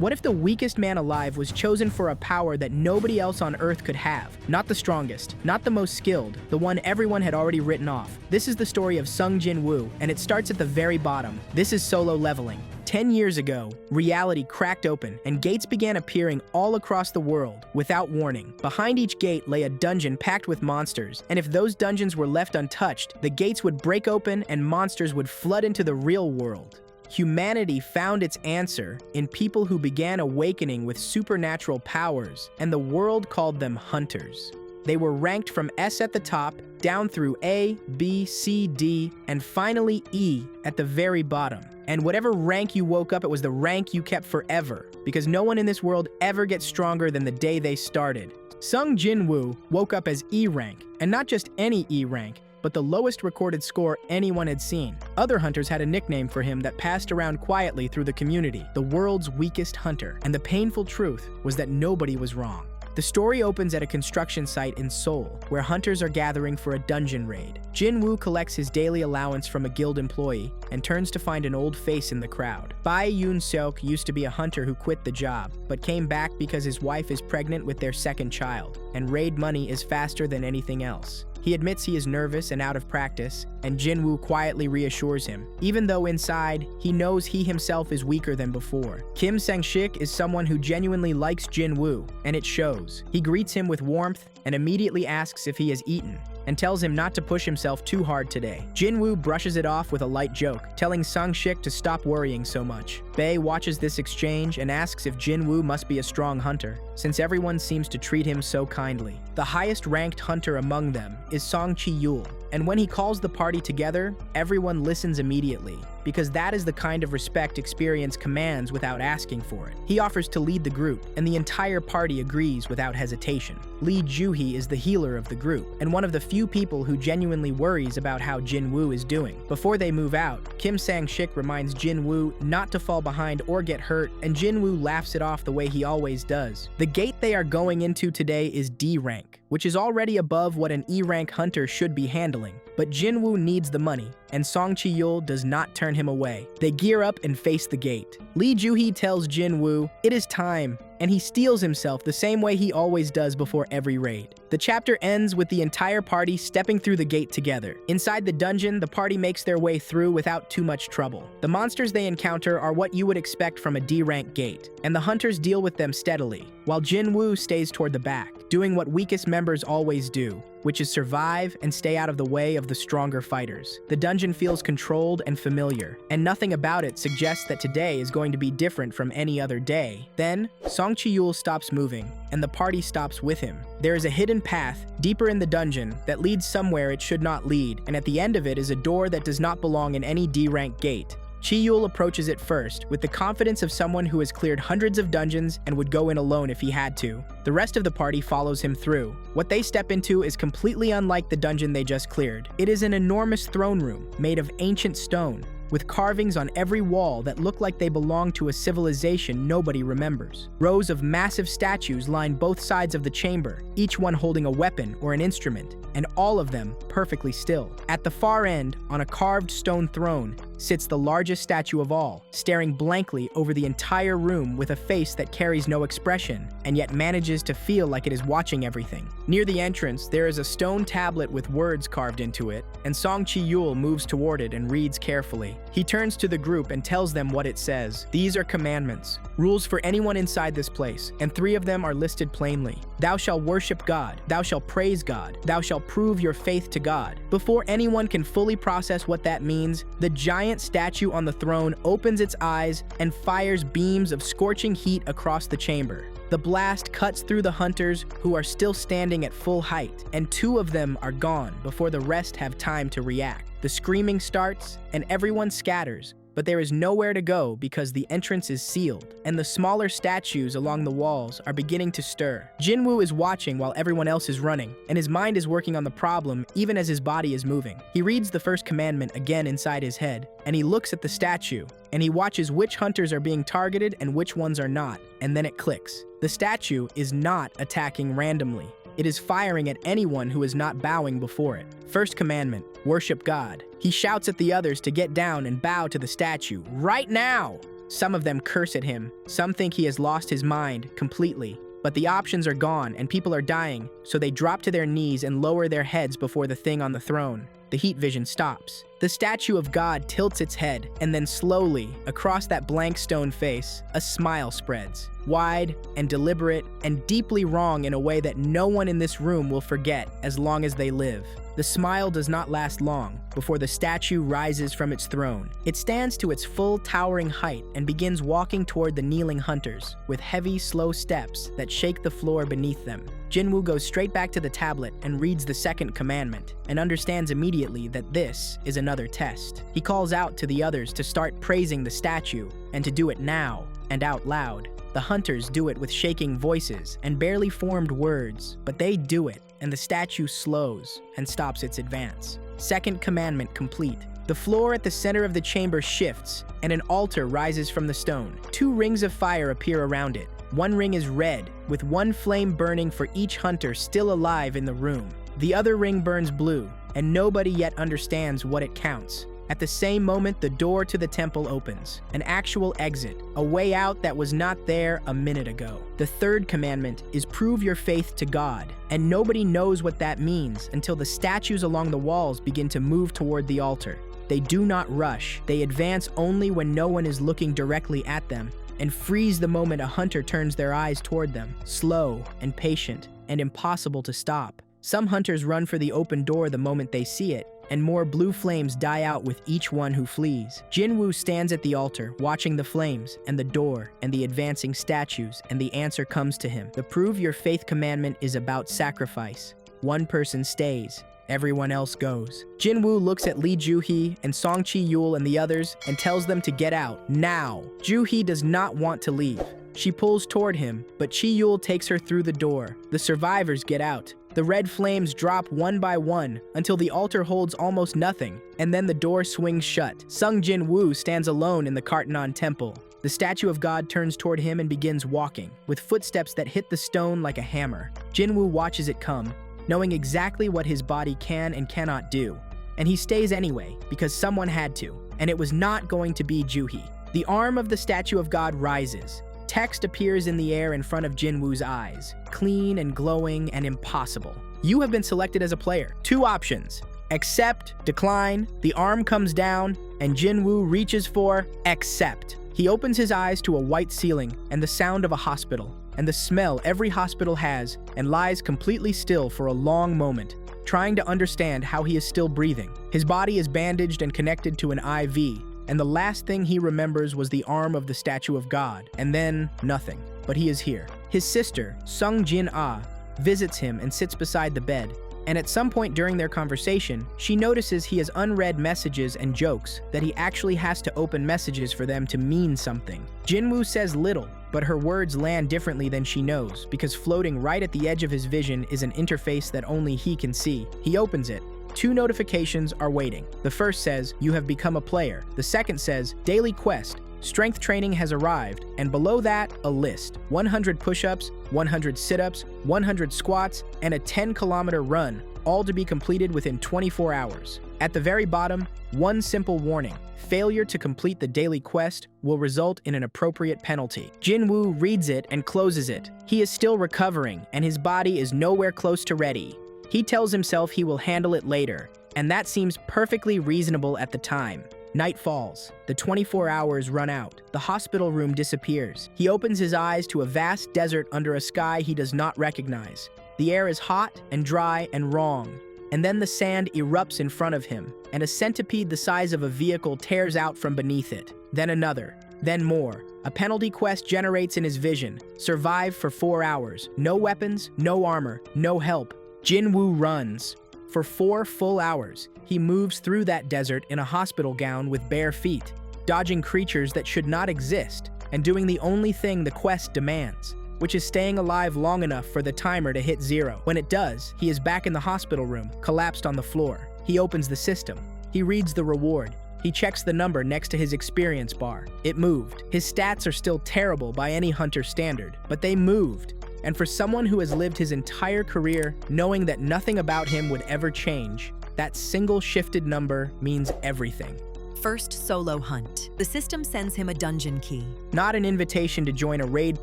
What if the weakest man alive was chosen for a power that nobody else on Earth could have? Not the strongest, not the most skilled, the one everyone had already written off. This is the story of Sung Jin-Woo, and it starts at the very bottom. This is solo leveling. 10 years ago, reality cracked open, and gates began appearing all across the world, without warning. Behind each gate lay a dungeon packed with monsters, and if those dungeons were left untouched, the gates would break open and monsters would flood into the real world. Humanity found its answer in people who began awakening with supernatural powers, and the world called them hunters. They were ranked from S at the top, down through A, B, C, D, and finally E at the very bottom. And whatever rank you woke up, it was the rank you kept forever, because no one in this world ever gets stronger than the day they started. Sung Jin-Woo woke up as E rank, and not just any E rank, but the lowest recorded score anyone had seen. Other hunters had a nickname for him that passed around quietly through the community, the world's weakest hunter. And the painful truth was that nobody was wrong. The story opens at a construction site in Seoul, where hunters are gathering for a dungeon raid. Jin-Woo collects his daily allowance from a guild employee and turns to find an old face in the crowd. Bai Yoon-seok used to be a hunter who quit the job, but came back because his wife is pregnant with their second child, and raid money is faster than anything else. He admits he is nervous and out of practice, and Jin-Woo quietly reassures him, even though inside, he knows he himself is weaker than before. Kim Sang-shik is someone who genuinely likes Jin-Woo, and it shows. He greets him with warmth and immediately asks if he has eaten, and tells him not to push himself too hard today. Jin-Woo brushes it off with a light joke, telling Sang-shik to stop worrying so much. Bae watches this exchange and asks if Jin-Woo must be a strong hunter, since everyone seems to treat him so kindly. The highest ranked hunter among them is Song Chi-yul, and when he calls the party together, everyone listens immediately, because that is the kind of respect experience commands without asking for it. He offers to lead the group, and the entire party agrees without hesitation. Lee Joo-hee is the healer of the group, and one of the few people who genuinely worries about how Jin-Woo is doing. Before they move out, Kim Sang-shik reminds Jin-Woo not to fall behind or get hurt, and Jin-Woo laughs it off the way he always does. The gate they are going into today is D rank, which is already above what an E rank hunter should be handling. But Jin-Woo needs the money, and Song Chi-yul does not turn him away. They gear up and face the gate. Lee Joo-hee tells Jin-Woo, "It is time," and he steals himself the same way he always does before every raid. The chapter ends with the entire party stepping through the gate together. Inside the dungeon, the party makes their way through without too much trouble. The monsters they encounter are what you would expect from a D-rank gate, and the hunters deal with them steadily, while Jin-Woo stays toward the back, doing what weakest members always do, which is survive and stay out of the way of the stronger fighters. The dungeon feels controlled and familiar, and nothing about it suggests that today is going to be different from any other day. Then, Song Chi-yul stops moving, and the party stops with him. There is a hidden path, deeper in the dungeon, that leads somewhere it should not lead, and at the end of it is a door that does not belong in any D-rank gate. Chi-yul approaches it first, with the confidence of someone who has cleared hundreds of dungeons and would go in alone if he had to. The rest of the party follows him through. What they step into is completely unlike the dungeon they just cleared. It is an enormous throne room, made of ancient stone, with carvings on every wall that look like they belong to a civilization nobody remembers. Rows of massive statues line both sides of the chamber, each one holding a weapon or an instrument, and all of them perfectly still. At the far end, on a carved stone throne, sits the largest statue of all, staring blankly over the entire room with a face that carries no expression, and yet manages to feel like it is watching everything. Near the entrance, there is a stone tablet with words carved into it, and Song Chi-yul moves toward it and reads carefully. He turns to the group and tells them what it says. These are commandments, rules for anyone inside this place, and 3 of them are listed plainly. Thou shalt worship God, thou shalt praise God, thou shalt prove your faith to God. Before anyone can fully process what that means, the giant statue on the throne opens its eyes and fires beams of scorching heat across the chamber. The blast cuts through the hunters, who are still standing at full height, and 2 of them are gone before the rest have time to react. The screaming starts, and everyone scatters, but there is nowhere to go because the entrance is sealed, and the smaller statues along the walls are beginning to stir. Jin-Woo is watching while everyone else is running, and his mind is working on the problem even as his body is moving. He reads the first commandment again inside his head, and he looks at the statue, and he watches which hunters are being targeted and which ones are not, and then it clicks. The statue is not attacking randomly. It is firing at anyone who is not bowing before it. First commandment, worship God. He shouts at the others to get down and bow to the statue, right now! Some of them curse at him. Some think he has lost his mind completely. But the options are gone and people are dying, so they drop to their knees and lower their heads before the thing on the throne. The heat vision stops. The statue of God tilts its head, and then slowly, across that blank stone face, a smile spreads. Wide and deliberate and deeply wrong in a way that no one in this room will forget as long as they live. The smile does not last long before the statue rises from its throne. It stands to its full towering height and begins walking toward the kneeling hunters with heavy, slow steps that shake the floor beneath them. Jin-Woo goes straight back to the tablet and reads the second commandment and understands immediately that this is another test. He calls out to the others to start praising the statue and to do it now and out loud. The hunters do it with shaking voices and barely formed words, but they do it, and the statue slows and stops its advance. Second commandment complete. The floor at the center of the chamber shifts, and an altar rises from the stone. 2 rings of fire appear around it. One ring is red, with 1 flame burning for each hunter still alive in the room. The other ring burns blue, and nobody yet understands what it counts. At the same moment, the door to the temple opens. An actual exit, a way out that was not there a minute ago. The third commandment is prove your faith to God, and nobody knows what that means until the statues along the walls begin to move toward the altar. They do not rush. They advance only when no one is looking directly at them, and freeze the moment a hunter turns their eyes toward them, slow and patient and impossible to stop. Some hunters run for the open door the moment they see it, and more blue flames die out with each one who flees. Jin-Woo stands at the altar, watching the flames, and the door, and the advancing statues, and the answer comes to him. The prove your faith commandment is about sacrifice. One person stays, everyone else goes. Jin-Woo looks at Lee Ju-hee and Song Chi-yul and the others and tells them to get out, now. Ju-hee does not want to leave. She pulls toward him, but Chi-yul takes her through the door. The survivors get out. The red flames drop one by one until the altar holds almost nothing, and then the door swings shut. Sung Jin-Woo stands alone in the Cartenon Temple. The statue of God turns toward him and begins walking, with footsteps that hit the stone like a hammer. Jin-Woo watches it come, knowing exactly what his body can and cannot do. And he stays anyway, because someone had to, and it was not going to be Ju-hee. The arm of the statue of God rises. Text appears in the air in front of Jin-Woo's eyes, clean and glowing and impossible. You have been selected as a player. 2 options. Accept, decline, the arm comes down, and Jin-Woo reaches for accept. He opens his eyes to a white ceiling and the sound of a hospital, and the smell every hospital has, and lies completely still for a long moment, trying to understand how he is still breathing. His body is bandaged and connected to an IV, and the last thing he remembers was the arm of the statue of God, and then nothing. But he is here. His sister, Sung Jin-Ah, visits him and sits beside the bed, and at some point during their conversation, she notices he has unread messages and jokes that he actually has to open messages for them to mean something. Jin-Woo says little, but her words land differently than she knows, because floating right at the edge of his vision is an interface that only he can see. He opens it. 2 notifications are waiting. The first says, you have become a player. The second says, daily quest, strength training has arrived, and below that, a list. 100 push-ups, 100 sit-ups, 100 squats, and a 10-kilometer run, all to be completed within 24 hours. At the very bottom, one simple warning. Failure to complete the daily quest will result in an appropriate penalty. Jin-Woo reads it and closes it. He is still recovering, and his body is nowhere close to ready. He tells himself he will handle it later, and that seems perfectly reasonable at the time. Night falls. The 24 hours run out. The hospital room disappears. He opens his eyes to a vast desert under a sky he does not recognize. The air is hot and dry and wrong. And then the sand erupts in front of him, and a centipede the size of a vehicle tears out from beneath it. Then another. Then more. A penalty quest generates in his vision. Survive for 4 hours. No weapons, no armor, no help. Jin-Woo runs. For 4 full hours, he moves through that desert in a hospital gown with bare feet, dodging creatures that should not exist, and doing the only thing the quest demands, which is staying alive long enough for the timer to hit 0. When it does, he is back in the hospital room, collapsed on the floor. He opens the system. He reads the reward. He checks the number next to his experience bar. It moved. His stats are still terrible by any hunter standard, but they moved. And for someone who has lived his entire career knowing that nothing about him would ever change, that single shifted number means everything. First solo hunt. The system sends him a dungeon key. Not an invitation to join a raid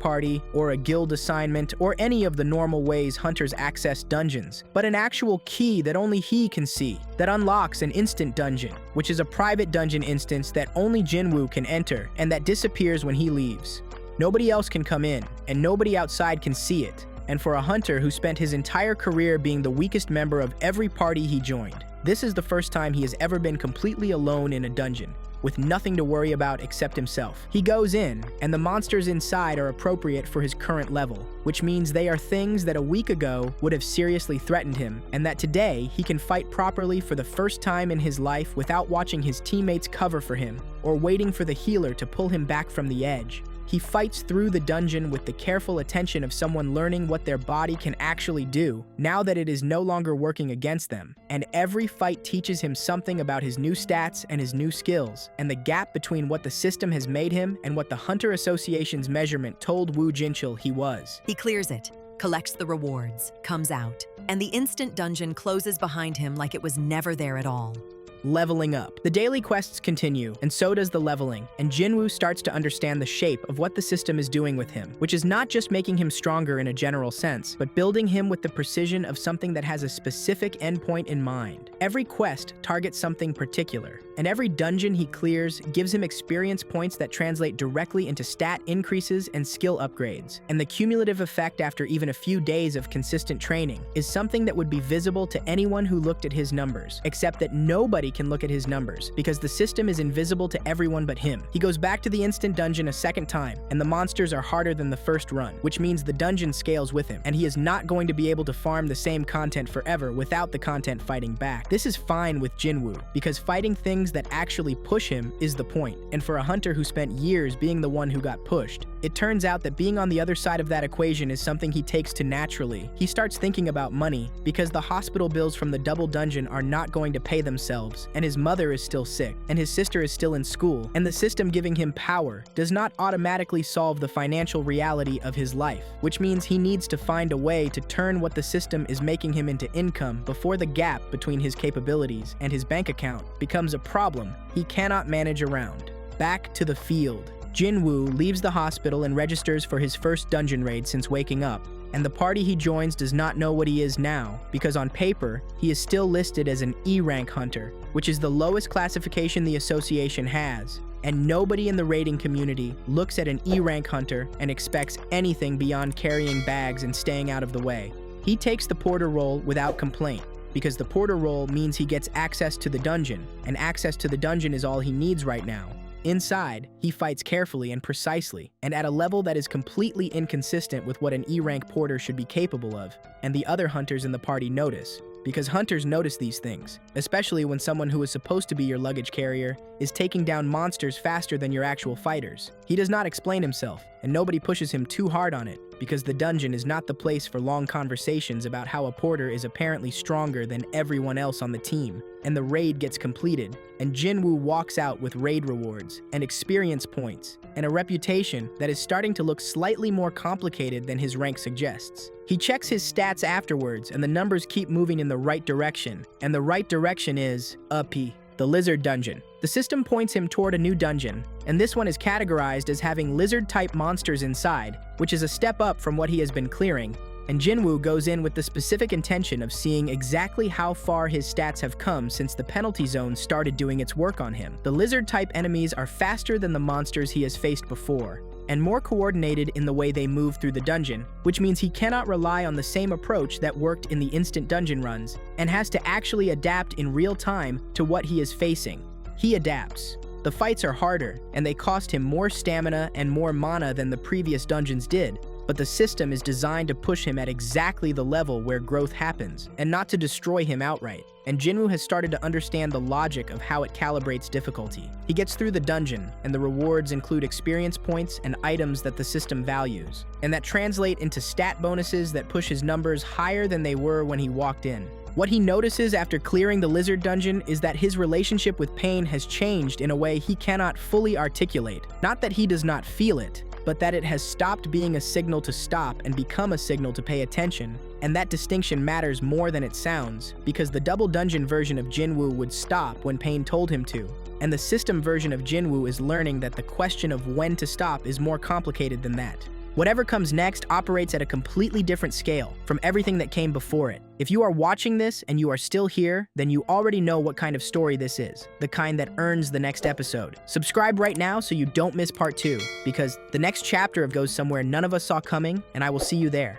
party or a guild assignment or any of the normal ways hunters access dungeons, but an actual key that only he can see, that unlocks an instant dungeon, which is a private dungeon instance that only Jin-Woo can enter and that disappears when he leaves. Nobody else can come in, and nobody outside can see it. And for a hunter who spent his entire career being the weakest member of every party he joined, this is the first time he has ever been completely alone in a dungeon, with nothing to worry about except himself. He goes in, and the monsters inside are appropriate for his current level, which means they are things that a week ago would have seriously threatened him, and that today he can fight properly for the first time in his life without watching his teammates cover for him, or waiting for the healer to pull him back from the edge. He fights through the dungeon with the careful attention of someone learning what their body can actually do, now that it is no longer working against them. And every fight teaches him something about his new stats and his new skills, and the gap between what the system has made him and what the Hunter Association's measurement told Woo Jinchul he was. He clears it, collects the rewards, comes out, and the instant dungeon closes behind him like it was never there at all. Leveling up. The daily quests continue, and so does the leveling, and Jin-Woo starts to understand the shape of what the system is doing with him, which is not just making him stronger in a general sense, but building him with the precision of something that has a specific endpoint in mind. Every quest targets something particular, and every dungeon he clears gives him experience points that translate directly into stat increases and skill upgrades. And the cumulative effect after even a few days of consistent training is something that would be visible to anyone who looked at his numbers, except that nobody can look at his numbers, because the system is invisible to everyone but him. He goes back to the instant dungeon a second time, and the monsters are harder than the first run, which means the dungeon scales with him, and he is not going to be able to farm the same content forever without the content fighting back. This is fine with Jin-Woo, because fighting things that actually push him is the point, and for a hunter who spent years being the one who got pushed, it turns out that being on the other side of that equation is something he takes to naturally. He starts thinking about money, because the hospital bills from the double dungeon are not going to pay themselves, and his mother is still sick, and his sister is still in school, and the system giving him power does not automatically solve the financial reality of his life, which means he needs to find a way to turn what the system is making him into income before the gap between his capabilities and his bank account becomes a problem he cannot manage around. Back to the field. Jin-Woo leaves the hospital and registers for his first dungeon raid since waking up, and the party he joins does not know what he is now, because on paper, he is still listed as an E-rank hunter, which is the lowest classification the association has, and nobody in the raiding community looks at an E-rank hunter and expects anything beyond carrying bags and staying out of the way. He takes the porter role without complaint, because the porter role means he gets access to the dungeon, and access to the dungeon is all he needs right now. Inside, he fights carefully and precisely, and at a level that is completely inconsistent with what an E-rank porter should be capable of, and the other hunters in the party notice, because hunters notice these things, especially when someone who is supposed to be your luggage carrier is taking down monsters faster than your actual fighters. He does not explain himself, and nobody pushes him too hard on it, because the dungeon is not the place for long conversations about how a porter is apparently stronger than everyone else on the team, and the raid gets completed, and Jin-Woo walks out with raid rewards, and experience points, and a reputation that is starting to look slightly more complicated than his rank suggests. He checks his stats afterwards, and the numbers keep moving in the right direction, and the right direction is uppy. The lizard dungeon. The system points him toward a new dungeon, and this one is categorized as having lizard-type monsters inside, which is a step up from what he has been clearing, and Jin-Woo goes in with the specific intention of seeing exactly how far his stats have come since the penalty zone started doing its work on him. The lizard-type enemies are faster than the monsters he has faced before, and more coordinated in the way they move through the dungeon, which means he cannot rely on the same approach that worked in the instant dungeon runs, and has to actually adapt in real time to what he is facing. He adapts. The fights are harder, and they cost him more stamina and more mana than the previous dungeons did, but the system is designed to push him at exactly the level where growth happens, and not to destroy him outright. And Jin-Woo has started to understand the logic of how it calibrates difficulty. He gets through the dungeon, and the rewards include experience points and items that the system values, and that translate into stat bonuses that push his numbers higher than they were when he walked in. What he notices after clearing the lizard dungeon is that his relationship with pain has changed in a way he cannot fully articulate. Not that he does not feel it, but that it has stopped being a signal to stop and become a signal to pay attention. And that distinction matters more than it sounds, because the double dungeon version of Jin-Woo would stop when Pain told him to, and the system version of Jin-Woo is learning that the question of when to stop is more complicated than that. Whatever comes next operates at a completely different scale from everything that came before it. If you are watching this and you are still here, then you already know what kind of story this is, the kind that earns the next episode. Subscribe right now so you don't miss part 2, because the next chapter goes somewhere none of us saw coming, and I will see you there.